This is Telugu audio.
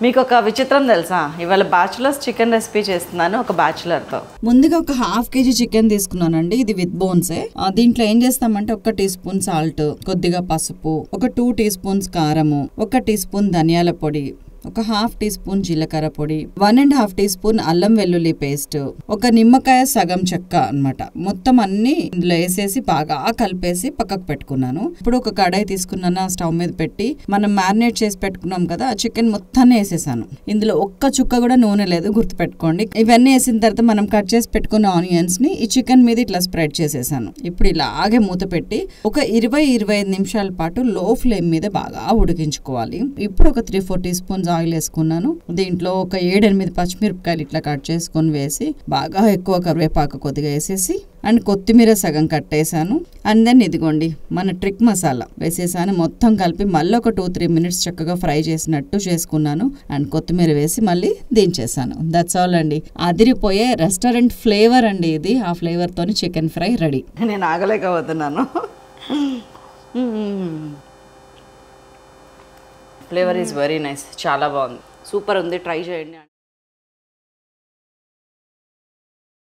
మీకు ఒక విచిత్రం తెలుసా, ఇవాళ బ్యాచులర్స్ చికెన్ రెసిపీ చేస్తున్నాను ఒక బ్యాచులర్ తో. ముందుగా ఒక ½ kg చికెన్ తీసుకున్నానండి, ఇది విత్ బోన్సే. దీంట్లో ఏం చేస్తామంటే 1 టీ స్పూన్ సాల్ట్, కొద్దిగా పసుపు, ఒక 2 టీ స్పూన్స్ కారము, 1 టీ స్పూన్ ధనియాల పొడి, ఒక ½ టీ స్పూన్ జీలకర్ర పొడి, 1.5 టీ స్పూన్ అల్లం వెల్లుల్లి పేస్ట్, ఒక నిమ్మకాయ సగం చెక్క అన్నమాట. మొత్తం అన్ని ఇందులో వేసేసి బాగా కలిపేసి పక్కకు పెట్టుకున్నాను. ఇప్పుడు ఒక కడాయి తీసుకున్నాను, స్టవ్ మీద పెట్టి మనం మ్యారినేట్ చేసి పెట్టుకున్నాం కదా ఆ చికెన్ మొత్తాన్ని వేసేసాను. ఇందులో ఒక్క చుక్క కూడా నూనె లేదు, గుర్తుపెట్టుకోండి. ఇవన్నీ వేసిన తర్వాత మనం కట్ చేసి పెట్టుకున్న ఆనియన్స్ ని ఈ చికెన్ మీద ఇట్లా స్ప్రెడ్ చేసేసాను. ఇప్పుడు ఇలాగే మూత పెట్టి ఒక 20-25 నిమిషాల పాటు లో ఫ్లేమ్ మీద బాగా ఉడికించుకోవాలి. ఇప్పుడు ఒక 3-4 టీ స్పూన్స్ ఆయిల్ వేసుకున్నాను. దీంట్లో ఒక 7-8 పచ్చిమిరపకాయలు ఇట్లా కట్ చేసుకొని వేసి బాగా ఎక్కువ కరివేపాకు కొద్దిగా వేసేసి అండ్ కొత్తిమీర సగం కట్టేసాను. అండ్ దెన్ ఇదిగోండి మన ట్రిక్ మసాలా వేసేసాను. మొత్తం కలిపి మళ్ళీ ఒక 2-3 మినిట్స్ చక్కగా ఫ్రై చేసినట్టు చేసుకున్నాను. అండ్ కొత్తిమీర వేసి మళ్ళీ దించేసాను. దట్స్ ఆల్ అండి. అదిరిపోయే రెస్టారెంట్ ఫ్లేవర్ అండి ఇది. ఆ ఫ్లేవర్ తోని చికెన్ ఫ్రై రెడీ. నేను ఆగలేకపోతున్నాను. ఫ్లేవర్ ఈజ్ వెరీ నైస్, చాలా బాగుంది, సూపర్ ఉంది, ట్రై చేయండి.